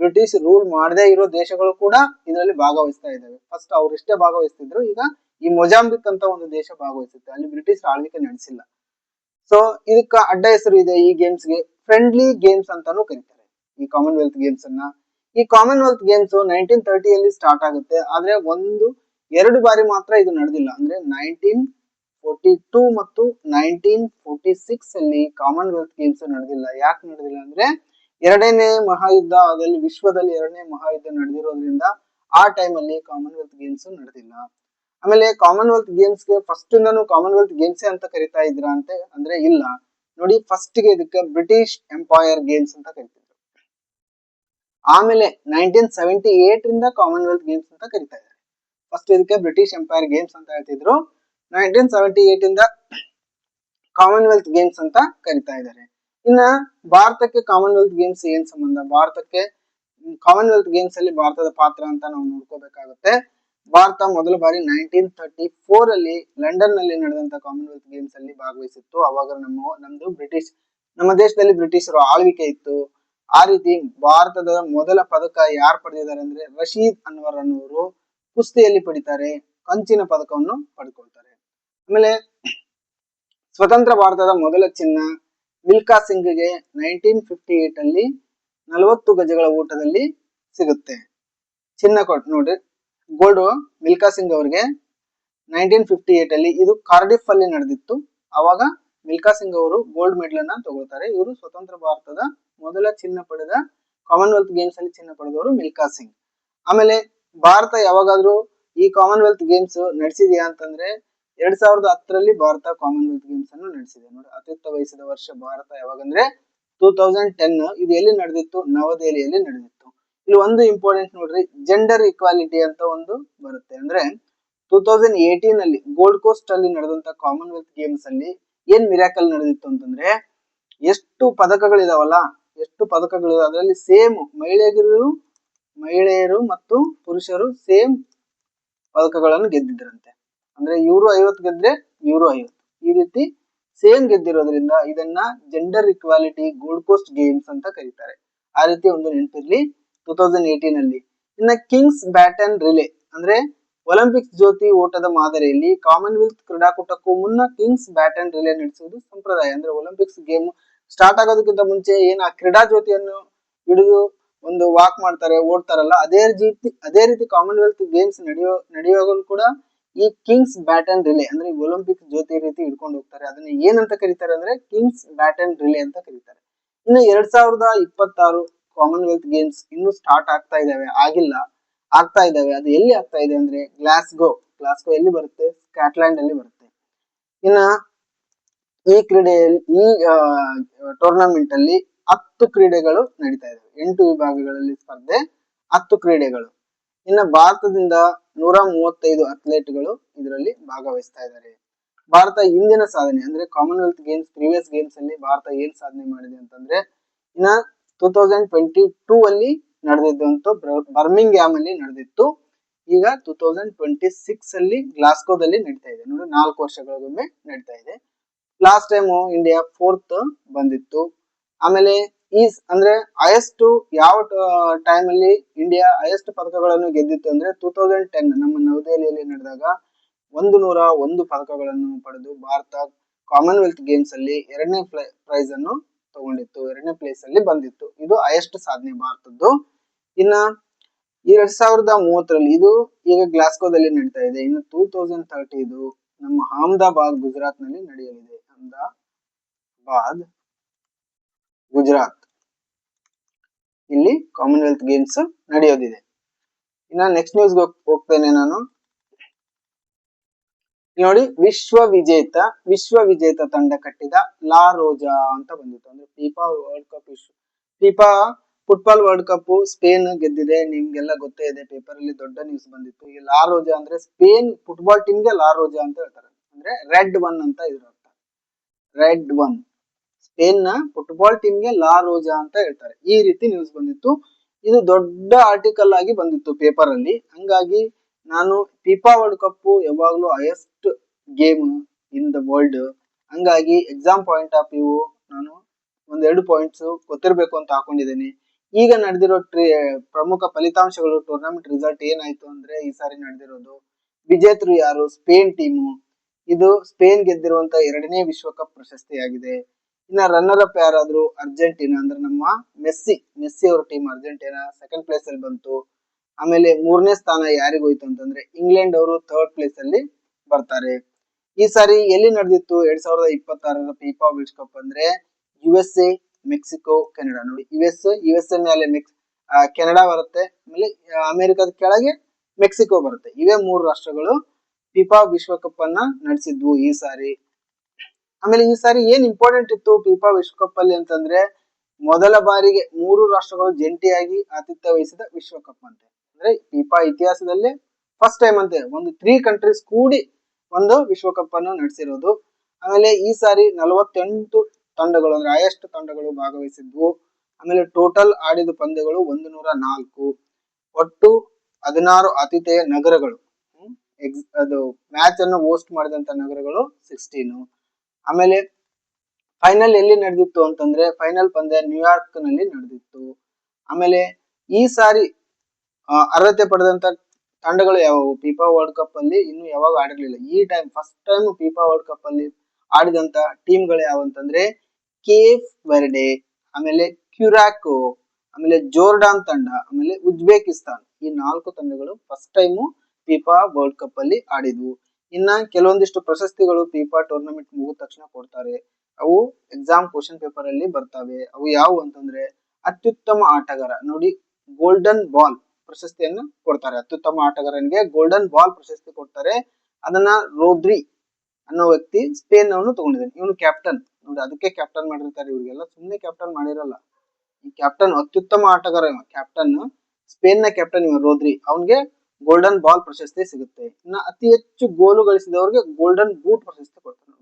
ಬ್ರಿಟಿಷ್ ರೂಲ್ ಮಾಡದೇ ಇರೋ ದೇಶಗಳು ಕೂಡ ಇದರಲ್ಲಿ ಭಾಗವಹಿಸ್ತಾ ಇದ್ದಾವೆ. ಫಸ್ಟ್ ಅವ್ರಿಷ್ಟೇ ಭಾಗವಹಿಸ್ತಿದ್ರು, ಈಗ ಈ ಮೊಜಾಂಬಿಕ್ ಅಂತ ಒಂದು ದೇಶ ಭಾಗವಹಿಸುತ್ತೆ, ಅಲ್ಲಿ ಬ್ರಿಟಿಷ್ ಆಳ್ವಿಕೆ ನಡೆಸಿಲ್ಲ. ಸೊ ಇದಕ್ಕ ಅಡ್ಡ ಹೆಸರು ಇದೆ ಈ ಗೇಮ್ಸ್ಗೆ, ಫ್ರೆಂಡ್ಲಿ ಗೇಮ್ಸ್ ಅಂತಾನು ಕರೀತಾರೆ ಈ ಕಾಮನ್ವೆಲ್ತ್ ಗೇಮ್ಸ್ ಅನ್ನ. ಈ ಕಾಮನ್ವೆಲ್ತ್ ಗೇಮ್ಸ್ 1930ಯಲ್ಲಿ ಸ್ಟಾರ್ಟ್ ಆಗುತ್ತೆ, ಆದ್ರೆ 2 ಬಾರಿ ಮಾತ್ರ ಇದು ನಡೆದಿಲ್ಲ. ಅಂದ್ರೆ 1942 ಮತ್ತು 1946 ಅಲ್ಲಿ ಕಾಮನ್ವೆಲ್ತ್ ಗೇಮ್ಸ್ ನಡೆದಿಲ್ಲ. ಯಾಕೆ ನಡೆದಿಲ್ಲ ಅಂದ್ರೆ ಎರಡನೇ ಮಹಾಯುದ್ಧ, ಅದರಲ್ಲಿ ವಿಶ್ವದಲ್ಲಿ 2ನೇ ಮಹಾಯುದ್ಧ ನಡೆದಿರೋದ್ರಿಂದ ಆ ಟೈಮ್ ಅಲ್ಲಿ ಕಾಮನ್ವೆಲ್ತ್ ಗೇಮ್ಸ್ ನಡೆದಿಲ್ಲ. ಆಮೇಲೆ ಕಾಮನ್ವೆಲ್ತ್ ಗೇಮ್ಸ್ ಗೆ ಫಸ್ಟ್ ಇಂದಾನು ಕಾಮನ್ವೆಲ್ತ್ ಗೇಮ್ಸ್ ಅಂತ ಕರಿತಾ ಇದ್ರ ಅಂತೆ ಅಂದ್ರೆ ಇಲ್ಲ ನೋಡಿ, ಫಸ್ಟ್ ಗೆ ಇದಕ್ಕೆ ಬ್ರಿಟಿಷ್ ಎಂಪೈರ್ ಗೇಮ್ಸ್ ಅಂತ ಕರಿತಿದ್ರು. ಆಮೇಲೆ 1978 ರಿಂದ ಕಾಮನ್ವೆಲ್ತ್ ಗೇಮ್ಸ್ ಅಂತ ಕರಿತಾ ಇದ್ದಾರೆ. ಫಸ್ಟ್ ಇದಕ್ಕೆ ಬ್ರಿಟಿಷ್ ಎಂಪೈರ್ ಗೇಮ್ಸ್ ಅಂತ ಹೇಳ್ತಿದ್ರು, 1978 ಇಂದ ಕಾಮನ್ವೆಲ್ತ್ ಗೇಮ್ಸ್ ಅಂತ ಕರಿತಾ ಇದ್ದಾರೆ. ಇನ್ನ ಭಾರತಕ್ಕೆ ಕಾಮನ್ವೆಲ್ತ್ ಗೇಮ್ಸ್ ಏನ್ ಸಂಬಂಧ, ಭಾರತಕ್ಕೆ ಕಾಮನ್ವೆಲ್ತ್ ಗೇಮ್ಸ್ ಅಲ್ಲಿ ಭಾರತದ ಪಾತ್ರ ಅಂತ ನಾವು ನೋಡ್ಕೋಬೇಕಾಗುತ್ತೆ. ಭಾರತ ಮೊದಲ ಬಾರಿ 1934 ಅಲ್ಲಿ ಲಂಡನ್ ನಲ್ಲಿ ನಡೆದಂತ ಕಾಮನ್ವೆಲ್ತ್ ಗೇಮ್ಸ್ ಅಲ್ಲಿ ಭಾಗವಹಿಸಿತ್ತು. ಅವಾಗ ನಮ್ಮ ದೇಶದಲ್ಲಿ ಬ್ರಿಟಿಷರು ಆಳ್ವಿಕೆ ಇತ್ತು. ಆ ರೀತಿ ಭಾರತದ ಮೊದಲ ಪದಕ ಯಾರು ಪಡೆದಿದ್ದಾರೆ ಅಂದ್ರೆ ರಶೀದ್ ಅನ್ವರ್ ಅನ್ನೋರು ಕುಸ್ತಿಯಲ್ಲಿ ಪಡಿತಾರೆ, ಕಂಚಿನ ಪದಕವನ್ನು ಪಡ್ಕೊಳ್ತಾರೆ. ಆಮೇಲೆ ಸ್ವತಂತ್ರ ಭಾರತದ ಮೊದಲ ಚಿನ್ನ ಮಿಲ್ಕಾ ಸಿಂಗ್ಗೆ 1958 ಅಲ್ಲಿ 40 ಗಜಗಳ ಓಟದಲ್ಲಿ ಸಿಗುತ್ತೆ. ಚಿನ್ನ ಕೊಟ್ಟು ನೋಡ್ರಿ, ಗೋಲ್ಡ್ ಮಿಲ್ಕಾ ಸಿಂಗ್ ಅವರಿಗೆ 1958 ಅಲ್ಲಿ ಇದು ಕಾರ್ಡಿಫ್ ಅಲ್ಲಿ ನಡೆದಿತ್ತು. ಅವಾಗ ಮಿಲ್ಕಾ ಸಿಂಗ್ ಅವರು ಗೋಲ್ಡ್ ಮೆಡಲ್ ಅನ್ನ ತಗೊಳ್ತಾರೆ. ಇವರು ಸ್ವತಂತ್ರ ಭಾರತದ ಮೊದಲ ಚಿನ್ನ ಪಡೆದ ಕಾಮನ್ವೆಲ್ತ್ ಗೇಮ್ಸ್ ಅಲ್ಲಿ ಚಿನ್ನ ಪಡೆದವರು ಮಿಲ್ಕಾ ಸಿಂಗ್. ಆಮೇಲೆ ಭಾರತ ಯಾವಾಗಾದ್ರೂ ಈ ಕಾಮನ್ವೆಲ್ತ್ ಗೇಮ್ಸ್ ನಡೆಸಿದ್ಯಾ ಅಂತಂದ್ರೆ 2010ರಲ್ಲಿ ಭಾರತ ಕಾಮನ್ವೆಲ್ತ್ ಗೇಮ್ಸ್ ಅನ್ನು ನಡೆಸಿದೆ ನೋಡಿ. ಅತ್ಯುತ್ತ ವಹಿಸಿದ ವರ್ಷ ಭಾರತ ಯಾವಾಗಂದ್ರೆ 2010. ಇದು ಎಲ್ಲಿ ನಡೆದಿತ್ತು, ನವದೆಹಲಿಯಲ್ಲಿ ನಡೆದಿತ್ತು. ಇಲ್ಲಿ ಒಂದು ಇಂಪಾರ್ಟೆಂಟ್ ನೋಡ್ರಿ, ಜೆಂಡರ್ ಇಕ್ವಾಲಿಟಿ ಅಂತ ಒಂದು ಬರುತ್ತೆ. ಅಂದ್ರೆ 2018 ಅಲ್ಲಿ ಗೋಲ್ಡ್ ಕೋಸ್ಟ್ ಅಲ್ಲಿ ನಡೆದಂತ ಕಾಮನ್ವೆಲ್ತ್ ಗೇಮ್ಸ್ ಅಲ್ಲಿ ಏನ್ ಮಿರಾಕಲ್ ನಡೆದಿತ್ತು ಅಂತಂದ್ರೆ, ಎಷ್ಟು ಪದಕಗಳಿದಾವಲ್ಲ, ಅದರಲ್ಲಿ ಸೇಮ್ ಮಹಿಳೆಯರು ಮತ್ತು ಪುರುಷರು ಸೇಮ್ ಪದಕಗಳನ್ನು ಗೆದ್ದಿದ್ರಂತೆ. ಅಂದ್ರೆ ಇವರು 50 ಗೆದ್ರೆ ಇವರು 50, ಈ ರೀತಿ ಸೇಮ್ ಗೆದ್ದಿರೋದ್ರಿಂದ ಇದನ್ನ gender equality Gold Coast Games ಅಂತ ಕರೀತಾರೆ. ಆ ರೀತಿ ಒಂದು ನೆನಪಿರ್ಲಿ 2018 ಅಲ್ಲಿ. ಇನ್ನ ಕಿಂಗ್ಸ್ ಬ್ಯಾಟನ್ ರಿಲೇ ಅಂದ್ರೆ ಒಲಿಂಪಿಕ್ಸ್ ಜ್ಯೋತಿ ಓಟದ ಮಾದರಿಯಲ್ಲಿ ಕಾಮನ್ವೆಲ್ತ್ ಕ್ರೀಡಾಕೂಟಕ್ಕೂ ಮುನ್ನ ಕಿಂಗ್ಸ್ ಬ್ಯಾಟನ್ ರಿಲೇ ನಡೆಸುವುದು ಸಂಪ್ರದಾಯ. ಅಂದ್ರೆ ಒಲಿಂಪಿಕ್ಸ್ ಗೇಮ್ ಸ್ಟಾರ್ಟ್ ಆಗೋದಕ್ಕಿಂತ ಮುಂಚೆ ಏನ್ ಆ ಕ್ರೀಡಾ ಜ್ಯೋತಿಯನ್ನು ಹಿಡಿದು ಒಂದು ವಾಕ್ ಮಾಡ್ತಾರೆ, ಓಡ್ತಾರಲ್ಲ, ಅದೇ ರೀತಿ ಕಾಮನ್ವೆಲ್ತ್ ಗೇಮ್ಸ್ ನಡೆಯುವಾಗಲೂ ಕೂಡ ಈ ಕಿಂಗ್ಸ್ ಬ್ಯಾಟನ್ ರಿಲೇ ಅಂದ್ರೆ ಒಲಿಂಪಿಕ್ ಜ್ಯೋತಿ ರೀತಿ ಹಿಡ್ಕೊಂಡು ಹೋಗ್ತಾರೆ. ಅದನ್ನ ಏನಂತ ಕರೀತಾರೆ ಅಂದ್ರೆ ಕಿಂಗ್ಸ್ ಬ್ಯಾಟನ್ ರಿಲೇ ಅಂತ ಕರೀತಾರೆ. ಇನ್ನು 2026 ಕಾಮನ್ವೆಲ್ತ್ ಗೇಮ್ಸ್ ಇನ್ನು ಸ್ಟಾರ್ಟ್ ಆಗ್ತಾ ಇದಾವೆ, ಆಗ್ತಾ ಇದಾವೆ. ಅದು ಎಲ್ಲಿ ಆಗ್ತಾ ಇದೆ ಅಂದ್ರೆ ಗ್ಲಾಸ್ಗೋ ಎಲ್ಲಿ ಬರುತ್ತೆ, ಸ್ಕಾಟ್ಲೆಂಡ್ ಅಲ್ಲಿ ಬರುತ್ತೆ. ಇನ್ನ ಈ ಕ್ರೀಡೆಯಲ್ಲಿ ಈ ಟೂರ್ನಮೆಂಟ್ ಅಲ್ಲಿ 10 ಕ್ರೀಡೆಗಳು ನಡೀತಾ ಇದಾವೆ. 8 ವಿಭಾಗಗಳಲ್ಲಿ ಸ್ಪರ್ಧೆ, 10 ಕ್ರೀಡೆಗಳು. ಇನ್ನು ಭಾರತದಿಂದ 135 ಅಥ್ಲೆಟ್ಗಳು ಇದರಲ್ಲಿ ಭಾಗವಹಿಸ್ತಾ ಇದ್ದಾರೆ. ಭಾರತ ಇಂದಿನ ಸಾಧನೆ ಅಂದ್ರೆ ಕಾಮನ್ವೆಲ್ತ್ ಗೇಮ್ಸ್ ಪ್ರೀವಿಯಸ್ ಗೇಮ್ಸ್ ಅಲ್ಲಿ ಭಾರತ ಏನ್ ಸಾಧನೆ ಮಾಡಿದೆ ಅಂತಂದ್ರೆ, ಇನ್ನ 2022 ಅಲ್ಲಿ ನಡೆದಿದ್ದಂತೂ ಬರ್ಮಿಂಗ್ಹ್ಯಾಮ್ ಅಲ್ಲಿ ನಡೆದಿತ್ತು. ಈಗ 2026 ಅಲ್ಲಿ ಗ್ಲಾಸ್ಗೋದಲ್ಲಿ ನಡೀತಾ ಇದೆ. ನೋಡಿ, 4 ವರ್ಷಗಳಿಗೊಮ್ಮೆ ನಡೀತಾ ಇದೆ. ಲಾಸ್ಟ್ ಟೈಮ್ ಇಂಡಿಯಾ 4th ಬಂದಿತ್ತು. ಆಮೇಲೆ ಈ ಅಂದ್ರೆ ಹೈಯೆಸ್ಟ್ ಯಾವ ಟೈಮ್ ಅಲ್ಲಿ ಇಂಡಿಯಾ ಹೈಯೆಸ್ಟ್ ಪದಕಗಳನ್ನು ಗೆದ್ದಿತ್ತು ಅಂದ್ರೆ 2010 ನಮ್ಮ ನವದೆಹಲಿಯಲ್ಲಿ ನಡೆದಾಗ 101 ಪದಕಗಳನ್ನು ಪಡೆದು ಭಾರತ ಕಾಮನ್ವೆಲ್ತ್ ಗೇಮ್ಸ್ ಅಲ್ಲಿ 2ನೇ ಪ್ರೈಸ್ ಅನ್ನು ತಗೊಂಡಿತ್ತು, 2ನೇ ಪ್ಲೇಸ್ ಅಲ್ಲಿ ಬಂದಿತ್ತು. ಇದು ಹೈಯೆಸ್ಟ್ ಸಾಧನೆ ಭಾರತದ್ದು. ಇನ್ನ 2030ರಲ್ಲಿ ಇದು ಈಗ ಗ್ಲಾಸ್ಗೋದಲ್ಲಿ ನಡೀತಾ ಇದೆ. ಇನ್ನು 2030 ಇದು ನಮ್ಮ ಅಹಮದಾಬಾದ್ ಗುಜರಾತ್ ನಲ್ಲಿ ನಡೆಯಲಿದೆ. ಅಹಮದಾಬಾದ್ ಗುಜರಾತ್ ಇಲ್ಲಿ ಕಾಮನ್ವೆಲ್ತ್ ಗೇಮ್ಸ್ ನಡೆಯೋದಿದೆ. ಇನ್ನ ನೆಕ್ಸ್ಟ್ ನ್ಯೂಸ್ ಹೋಗ್ತೇನೆ ನಾನು. ನೋಡಿ, ವಿಶ್ವ ವಿಜೇತ ತಂಡ ಕಟ್ಟಿದ ಲಾ ರೋಜಾ ಅಂತ ಬಂದಿತ್ತು. ಅಂದ್ರೆ FIFA World cup FIFA football world cup Spain ಗೆದ್ದಿದೆ. ನಿಮ್ಗೆಲ್ಲ ಗೊತ್ತೇ ಇದೆ, ಪೇಪರ್ ಅಲ್ಲಿ ದೊಡ್ಡ ನ್ಯೂಸ್ ಬಂದಿತ್ತು. ಈ ಲಾ ರೋಜಾ ಅಂದ್ರೆ ಸ್ಪೇನ್ ಫುಟ್ಬಾಲ್ ಟೀಮ್ ಗೆ ಲಾ ರೋಜಾ ಅಂತ ಹೇಳ್ತಾರೆ. ಅಂದ್ರೆ ರೆಡ್ ಒನ್ ಅಂತ ಇದ್ರ ಅರ್ಥ. ರೆಡ್ ಒನ್, ಸ್ಪೇನ್ ನ ಫುಟ್ಬಾಲ್ ಟೀಮ್ ಗೆ ಲಾ ರೋಜಾ ಅಂತ ಹೇಳ್ತಾರೆ. ಈ ರೀತಿ ನ್ಯೂಸ್ ಬಂದಿತ್ತು. ಇದು ದೊಡ್ಡ ಆರ್ಟಿಕಲ್ ಆಗಿ ಬಂದಿತ್ತು ಪೇಪರ್ ಅಲ್ಲಿ. ಹಂಗಾಗಿ ನಾನು ಫಿಫಾ ವರ್ಲ್ಡ್ ಕಪ್ ಯಾವಾಗ್ಲೂ highest game in the world. ಹಂಗಾಗಿ ಎಕ್ಸಾಮ್ ಪಾಯಿಂಟ್ ಆಫ್ ವ್ಯೂ ನಾನು ಒಂದೆರಡು ಪಾಯಿಂಟ್ಸ್ ಗೊತ್ತಿರಬೇಕು ಅಂತ ಹಾಕೊಂಡಿದ್ದೀನಿ. ಈಗ ನಡೆದಿರೋ ಪ್ರಮುಖ ಫಲಿತಾಂಶಗಳು, ಟೂರ್ನಮೆಂಟ್ ರಿಸಲ್ಟ್ ಏನಾಯ್ತು ಅಂದ್ರೆ, ಈ ಸಾರಿ ನಡೆದಿರೋದು ವಿಜೇತರು ಯಾರು? Spain team. ಇದು ಸ್ಪೇನ್ ಗೆದ್ದಿರುವಂತ 2ನೇ ವಿಶ್ವಕಪ್ ಪ್ರಶಸ್ತಿಯಾಗಿದೆ. ಇನ್ನ ರನ್ನರ್ ಅಪ್ ಯಾರಾದ್ರು? ಅರ್ಜೆಂಟೀನಾ, ಅಂದ್ರೆ ನಮ್ಮ ಮೆಸ್ಸಿ ಅವ್ರ ಟೀಮ್ ಅರ್ಜೆಂಟೀನಾ 2nd ಪ್ಲೇಸ್ ಅಲ್ಲಿ ಬಂತು. ಆಮೇಲೆ 3ನೇ ಸ್ಥಾನ ಯಾರಿಗ ಹೋಯ್ತು ಅಂತಂದ್ರೆ ಇಂಗ್ಲೆಂಡ್ ಅವರು 3rd ಪ್ಲೇಸ್ ಅಲ್ಲಿ ಬರ್ತಾರೆ. ಈ ಸಾರಿ ಎಲ್ಲಿ ನಡೆದಿತ್ತು 2026ರ ಫಿಫಾ ವರ್ಲ್ಡ್ ಕಪ್ ಅಂದ್ರೆ USA, ಮೆಕ್ಸಿಕೋ, ಕೆನಡಾ. ನೋಡಿ, ಯುಎಸ್ ಮೇಲೆ ಕೆನಡಾ ಬರುತ್ತೆ, ಆಮೇಲೆ ಅಮೆರಿಕದ ಕೆಳಗೆ ಮೆಕ್ಸಿಕೋ ಬರುತ್ತೆ. ಇವೇ 3 ರಾಷ್ಟ್ರಗಳು ಫಿಫಾ ವಿಶ್ವಕಪ್ ಅನ್ನ ನಡೆಸಿದ್ವು ಈ ಸಾರಿ. ಆಮೇಲೆ ಈ ಸಾರಿ ಏನ್ ಇಂಪಾರ್ಟೆಂಟ್ ಇತ್ತು ಫಿಫಾ ವಿಶ್ವಕಪ್ ಅಲ್ಲಿ ಅಂತಂದ್ರೆ, ಮೊದಲ ಬಾರಿಗೆ 3 ರಾಷ್ಟ್ರಗಳು ಜಂಟಿಯಾಗಿ ಆತಿಥ್ಯ ವಹಿಸಿದ ವಿಶ್ವಕಪ್ ಅಂತೆ. ಅಂದ್ರೆ ಫಿಫಾ ಇತಿಹಾಸದಲ್ಲೇ ಫಸ್ಟ್ ಟೈಮ್ ಅಂತೆ ಒಂದು 3 ಕಂಟ್ರೀಸ್ ಕೂಡಿ ಒಂದು ವಿಶ್ವಕಪ್ ಅನ್ನು ನಡೆಸಿರೋದು. ಆಮೇಲೆ ಈ ಸಾರಿ 48 ತಂಡಗಳು ಅಂದ್ರೆ ಹೈಯೆಸ್ಟ್ ತಂಡಗಳು ಭಾಗವಹಿಸಿದ್ವು. ಆಮೇಲೆ ಟೋಟಲ್ ಆಡಿದ ಪಂದ್ಯಗಳು 104. ಒಟ್ಟು 16 ಆತಿಥೇಯ ನಗರಗಳು, ಅದು ಮ್ಯಾಚ್ ಅನ್ನು ಹೋಸ್ಟ್ ಮಾಡಿದಂತ ನಗರಗಳು 16. ಆಮೇಲೆ ಫೈನಲ್ ಎಲ್ಲಿ ನಡೆದಿತ್ತು ಅಂತಂದ್ರೆ, ಫೈನಲ್ ಪಂದ್ಯ ನ್ಯೂಯಾರ್ಕ್ ನಲ್ಲಿ ನಡೆದಿತ್ತು. ಆಮೇಲೆ ಈ ಸಾರಿ ಅರ್ಹತೆ ಪಡೆದಂತ ತಂಡಗಳು ಯಾವುವು? ಫಿಫಾ ವರ್ಲ್ಡ್ ಕಪ್ ಅಲ್ಲಿ ಇನ್ನು ಯಾವಾಗ ಆಡಿರ್ಲಿಲ್ಲ. ಈ time first time FIFA World cup ಅಲ್ಲಿ ಆಡಿದಂತ ಟೀಮ್ ಗಳು ಯಾವ ಅಂತಂದ್ರೆ ಕೇಪ್ ವರ್ಡೆ, ಆಮೇಲೆ ಕ್ಯುರಾಕೋ, ಆಮೇಲೆ ಜೋರ್ಡಾನ್ ತಂಡ, ಆಮೇಲೆ ಉಜ್ಬೇಕಿಸ್ತಾನ್. ಈ 4 ತಂಡಗಳು first time FIFA World cup ಅಲ್ಲಿ ಆಡಿದ್ವು. ಇನ್ನ ಕೆಲವೊಂದಿಷ್ಟು ಪ್ರಶಸ್ತಿಗಳು ಫಿಫಾ ಟೂರ್ನಮೆಂಟ್ ಮುಗಿದ ತಕ್ಷಣ ಕೊಡ್ತಾರೆ. ಅವು ಎಕ್ಸಾಮ್ ಕ್ವಶನ್ ಪೇಪರ್ ಅಲ್ಲಿ ಬರ್ತವೆ. ಅವು ಯಾವುವು ಅಂತಂದ್ರೆ ಅತ್ಯುತ್ತಮ ಆಟಗಾರ. ನೋಡಿ, ಗೋಲ್ಡನ್ ಬಾಲ್ ಪ್ರಶಸ್ತಿಯನ್ನು ಕೊಡ್ತಾರೆ. ಅತ್ಯುತ್ತಮ ಆಟಗಾರನಿಗೆ ಗೋಲ್ಡನ್ ಬಾಲ್ ಪ್ರಶಸ್ತಿ ಕೊಡ್ತಾರೆ. ಅದನ್ನ ರೋದ್ರಿ ಅನ್ನೋ ವ್ಯಕ್ತಿ ಸ್ಪೇನ್ ಅವನು ತಗೊಂಡಿದ್ದಾನೆ. ಇವನು ಕ್ಯಾಪ್ಟನ್. ನೋಡಿ, ಅದಕ್ಕೆ ಕ್ಯಾಪ್ಟನ್ ಮಾಡಿರ್ತಾರೆ. ಇವ್ರಿಗೆಲ್ಲ ಸುಮ್ಮನೆ ಕ್ಯಾಪ್ಟನ್ ಮಾಡಿರಲ್ಲ. ಈ ಕ್ಯಾಪ್ಟನ್ ಅತ್ಯುತ್ತಮ ಆಟಗಾರ, ಕ್ಯಾಪ್ಟನ್ ಸ್ಪೇನ್ ನ ಕ್ಯಾಪ್ಟನ್ ಇವ ರೋದ್ರಿ. ಅವನ್ಗೆ ಗೋಲ್ಡನ್ ಬಾಲ್ ಪ್ರಶಸ್ತಿ ಸಿಗುತ್ತೆ. ಇನ್ನ ಅತಿ ಹೆಚ್ಚು ಗೋಲು ಗಳಿಸಿದವ್ರಿಗೆ ಗೋಲ್ಡನ್ ಬೂಟ್ ಪ್ರಶಸ್ತಿ ಕೊಡ್ತಾರೆ.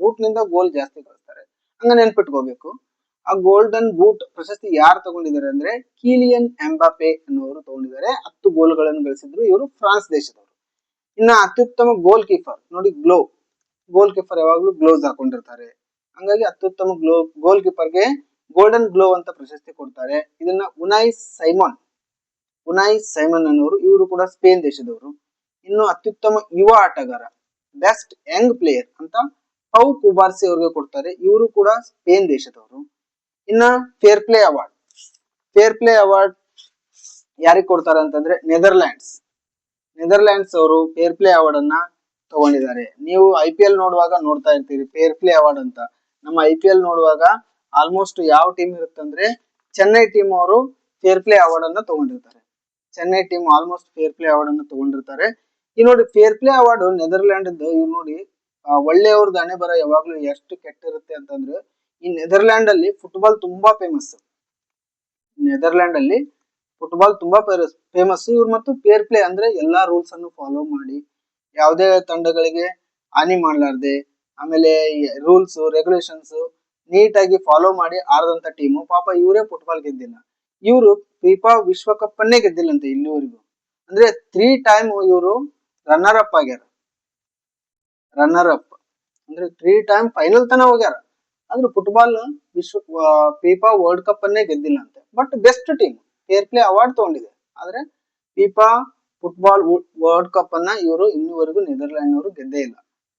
ಬೂಟ್ ನಿಂದ ಗೋಲ್ ಜಾಸ್ತಿ ಗಳಿಸ್ತಾರೆ, ಹಂಗ ನೆನ್ಪಿಟ್ಕೋಬೇಕು. ಆ ಗೋಲ್ಡನ್ ಬೂಟ್ ಪ್ರಶಸ್ತಿ ಯಾರು ತಗೊಂಡಿದ್ದಾರೆ ಅಂದ್ರೆ ಕೀಲಿಯನ್ ಎಂಬಾಪೆ ಅನ್ನೋರು ತಗೊಂಡಿದ್ದಾರೆ. 10 ಗೋಲ್ಗಳನ್ನು ಗಳಿಸಿದ್ರು. ಇವರು ಫ್ರಾನ್ಸ್ ದೇಶದವರು. ಇನ್ನ ಅತ್ಯುತ್ತಮ ಗೋಲ್ ಕೀಪರ್, ನೋಡಿ, ಗೋಲ್ ಕೀಪರ್ ಯಾವಾಗ್ಲೂ ಗ್ಲೋವ್ಸ್ ಹಾಕೊಂಡಿರ್ತಾರೆ. ಹಂಗಾಗಿ ಅತ್ಯುತ್ತಮ ಗೋಲ್ ಕೀಪರ್ಗೆ ಗೋಲ್ಡನ್ ಗ್ಲೋವ್ ಅಂತ ಪ್ರಶಸ್ತಿ ಕೊಡ್ತಾರೆ. ಇದನ್ನ ಉನೈ ಸೈಮನ್ ಅನ್ನೋರು, ಇವರು ಕೂಡ ಸ್ಪೇನ್ ದೇಶದವರು. ಇನ್ನು ಅತ್ಯುತ್ತಮ ಯುವ ಆಟಗಾರ, ಬೆಸ್ಟ್ ಯಂಗ್ ಪ್ಲೇಯರ್ ಅಂತ ಪೌ ಕುಬಾರ್ಸಿ ಅವ್ರಿಗೆ ಕೊಡ್ತಾರೆ. ಇವರು ಕೂಡ ಸ್ಪೇನ್ ದೇಶದವರು. ಇನ್ನ ಫೇರ್ ಪ್ಲೇ ಅವಾರ್ಡ್ ಯಾರಿಗೆ ಕೊಡ್ತಾರೆ ಅಂತಂದ್ರೆ ನೆದರ್ಲ್ಯಾಂಡ್ಸ್ ಅವರು ಫೇರ್ ಪ್ಲೇ ಅವಾರ್ಡ್ ಅನ್ನ ತಗೊಂಡಿದ್ದಾರೆ. ನೀವು IPL ನೋಡುವಾಗ ನೋಡ್ತಾ ಇರ್ತೀರಿ ಫೇರ್ ಪ್ಲೇ ಅವಾರ್ಡ್ ಅಂತ. ನಮ್ಮ IPL ನೋಡುವಾಗ ಆಲ್ಮೋಸ್ಟ್ ಯಾವ ಟೀಮ್ ಇರುತ್ತಂದ್ರೆ ಚೆನ್ನೈ ಟೀಮ್ ಅವರು ಫೇರ್ ಪ್ಲೇ ಅವಾರ್ಡ್ ಅನ್ನ ತಗೊಂಡಿರ್ತಾರೆ. Chennai team almost fair play award ಅನ್ನು ತಗೊಂಡಿರ್ತಾರೆ. ಈ ನೋಡಿ, ಫೇರ್ ಪ್ಲೇ ಅವಾರ್ಡ್ ನೆದರ್ಲ್ಯಾಂಡ್ ಇವ್ರು ನೋಡಿ ಒಳ್ಳೆಯವ್ರದ್ದು ಹಣೆ ಬರ ಯಾವಾಗ್ಲೂ ಎಷ್ಟು ಕೆಟ್ಟಿರುತ್ತೆ ಅಂತಂದ್ರೆ, ಈ ನೆದರ್ಲ್ಯಾಂಡ್ ಅಲ್ಲಿ ಫುಟ್ಬಾಲ್ ತುಂಬಾ ಫೇಮಸ್. ನೆದರ್ಲ್ಯಾಂಡ್ ಅಲ್ಲಿ ಫುಟ್ಬಾಲ್ ತುಂಬಾ ಫೇಮಸ್. ಇವ್ರು ಮತ್ತು ಫೇರ್ ಪ್ಲೇ ಅಂದ್ರೆ ಎಲ್ಲಾ ರೂಲ್ಸ್ ಅನ್ನು ಫಾಲೋ ಮಾಡಿ, ಯಾವುದೇ ತಂಡಗಳಿಗೆ ಹಾನಿ ಮಾಡ್ಲಾರ್ದೆ, ಆಮೇಲೆ ರೂಲ್ಸ್ ರೆಗ್ಯುಲೇಷನ್ಸ್ ನೀಟಾಗಿ ಫಾಲೋ ಮಾಡಿ ಆಡದಂತ ಟೀಮು. ಪಾಪ ಇವರೇ ಫುಟ್ಬಾಲ್ ಗೆದ್ದಿಲ್ಲ. ಇವರು ಫಿಫಾ ವಿಶ್ವಕಪ್ ಅನ್ನೇ ಗೆದ್ದಿಲ್ಲಂತೆ ಇಲ್ಲಿವರೆಗೂ. ಅಂದ್ರೆ 3 ಟೈಮ್ ಇವರು ರನ್ನರ್ ಅಪ್ ಆಗ್ಯಾರ. ರನ್ನರ್ ಅಪ್ ಅಂದ್ರೆ 3 ಟೈಮ್ ಫೈನಲ್ ತನ ಹೋಗ್ಯಾರ. ಆದ್ರೆ ಫುಟ್ಬಾಲ್ ಫಿಫಾ ವರ್ಲ್ಡ್ ಕಪ್ ಅನ್ನೇ ಗೆದ್ದಿಲ್ಲ ಅಂತೆ. But best team fair play award ತಗೊಂಡಿದೆ. ಆದ್ರೆ ಫಿಫಾ ಫುಟ್ಬಾಲ್ ವರ್ಲ್ಡ್ ಕಪ್ ಅನ್ನ ಇವರು ಇನ್ನೂವರೆಗೂ ನೆದರ್ಲ್ಯಾಂಡ್ ನವರು ಗೆದ್ದೇ ಇಲ್ಲ.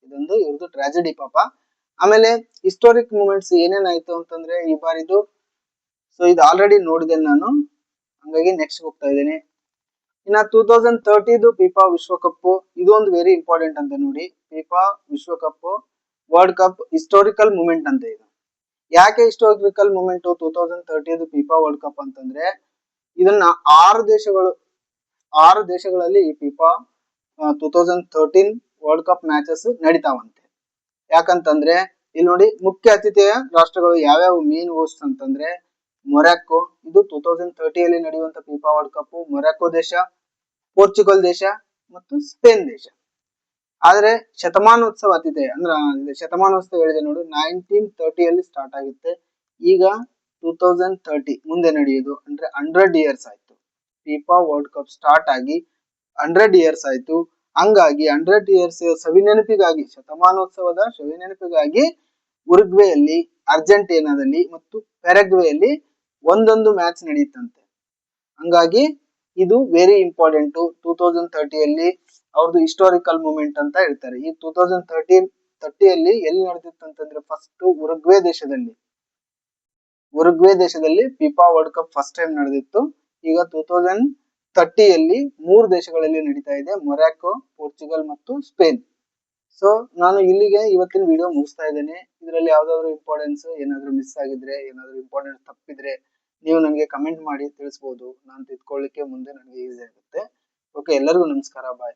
ಇದೊಂದು ಇವ್ರದ್ದು ಟ್ರಾಜಿಡಿ ಪಾಪ. ಆಮೇಲೆ ಹಿಸ್ಟೋರಿಕ್ ಮೂಮೆಂಟ್ಸ್ ಏನೇನಾಯ್ತು ಅಂತಂದ್ರೆ ಈ ಬಾರಿದು, ಸೊ ಇದು ಆಲ್ರೆಡಿ ನೋಡಿದೆ ನಾನು, ಹಂಗಾಗಿ ನೆಕ್ಸ್ಟ್ ಹೋಗ್ತಾ ಇದ್ದೇನೆ. ಇನ್ನ 2030 ಫಿಫಾ ವಿಶ್ವಕಪ್, ಇದೊಂದು ವೆರಿ ಇಂಪಾರ್ಟೆಂಟ್ ಅಂತ ನೋಡಿ. ಫಿಫಾ ವಿಶ್ವಕಪ್ ವರ್ಲ್ಡ್ ಕಪ್ ಹಿಸ್ಟೋರಿಕಲ್ ಮೂಮೆಂಟ್ ಅಂತ ಇದು. ಯಾಕೆ historical moment 2030 FIFA World Cup ಅಂತಂದ್ರೆ, ಇದನ್ನ 6 ದೇಶಗಳಲ್ಲಿ ಈ ಫಿಫಾ 2013 ವರ್ಲ್ಡ್ ಕಪ್ ಮ್ಯಾಚಸ್ ನಡೀತಾವಂತೆ. ಯಾಕಂತಂದ್ರೆ ಇಲ್ಲಿ ನೋಡಿ, ಮುಖ್ಯ ಅತಿಥಿಯ ರಾಷ್ಟ್ರಗಳು ಯಾವ್ಯಾವ ಮೇನ್ ಹೋಸ್ಟ್ ಅಂತಂದ್ರೆ ಮೊರಾಕೊ, ಇದು 2030 ನಡೆಯುವಂತ ಫಿಫಾ ವರ್ಲ್ಡ್ ಕಪ್. ಮೊರಾಕೊ ದೇಶ, ಪೋರ್ಚುಗಲ್ ದೇಶ ಮತ್ತು ಸ್ಪೇನ್ ದೇಶ. ಆದ್ರೆ ಶತಮಾನೋತ್ಸವ ಅತಿಥೇಯ ಅಂದ್ರೆ ಶತಮಾನೋತ್ಸವ ಹೇಳಿದೆ ನೋಡು, 1930 ಸ್ಟಾರ್ಟ್ ಆಗುತ್ತೆ. ಈಗ 2030 ಮುಂದೆ ನಡೆಯುವುದು ಅಂದ್ರೆ 100 ಇಯರ್ಸ್ ಆಯ್ತು. ಫಿಫಾ ವರ್ಲ್ಡ್ ಕಪ್ ಸ್ಟಾರ್ಟ್ ಆಗಿ 100 ಇಯರ್ಸ್ ಆಯ್ತು. ಹಂಗಾಗಿ 100 ಇಯರ್ಸ್ ಸವಿನೆನಪಿಗಾಗಿ, ಶತಮಾನೋತ್ಸವದ ಸವಿನೆನಪಿಗಾಗಿ ಉರುಗ್ವೆಯಲ್ಲಿ, ಅರ್ಜೆಂಟೀನಾದಲ್ಲಿ ಮತ್ತು ಪೆರಗ್ವೆಯಲ್ಲಿ ಒಂದೊಂದು ಮ್ಯಾಚ್ ನಡೆಯುತ್ತಂತೆ. ಹಂಗಾಗಿ ಇದು ವೆರಿ ಇಂಪಾರ್ಟೆಂಟ್. 2030 ಅವ್ರದ್ದು ಹಿಸ್ಟೋರಿಕಲ್ ಮೂಮೆಂಟ್ ಅಂತ ಹೇಳ್ತಾರೆ. ಈ 2030 ಎಲ್ಲಿ ನಡೆದಿತ್ತು ಅಂತಂದ್ರೆ, ಫಸ್ಟ್ ಉರುಗ್ವೆ ದೇಶದಲ್ಲಿ FIFA World Cup first time ನಡೆದಿತ್ತು. ಈಗ 2030 3 ದೇಶಗಳಲ್ಲಿ ನಡೀತಾ ಇದೆ, ಮೊರಾಕೊ, ಪೋರ್ಚುಗಲ್ ಮತ್ತು ಸ್ಪೇನ್. ಸೊ ನಾನು ಇಲ್ಲಿಗೆ ಇವತ್ತಿನ ವಿಡಿಯೋ ಮುಗಿಸ್ತಾ ಇದ್ದೇನೆ. ಇದರಲ್ಲಿ ಯಾವ್ದಾದ್ರು ಇಂಪಾರ್ಟೆನ್ಸ್ ಏನಾದ್ರು ಮಿಸ್ ಆಗಿದ್ರೆ, ಏನಾದ್ರು ಇಂಪಾರ್ಟೆಂಟ್ ತಪ್ಪಿದ್ರೆ ನೀವು ನನಗೆ ಕಮೆಂಟ್ ಮಾಡಿ ತಿಳಿಸಬಹುದು. ನಾನು ತಿದ್ಕೊಳ್ಳಿಕ್ಕೆ ಮುಂದೆ ನನಗೆ ಈಸಿ ಆಗುತ್ತೆ. ಓಕೆ, ಎಲ್ಲರಿಗೂ ನಮಸ್ಕಾರ, ಬಾಯ್.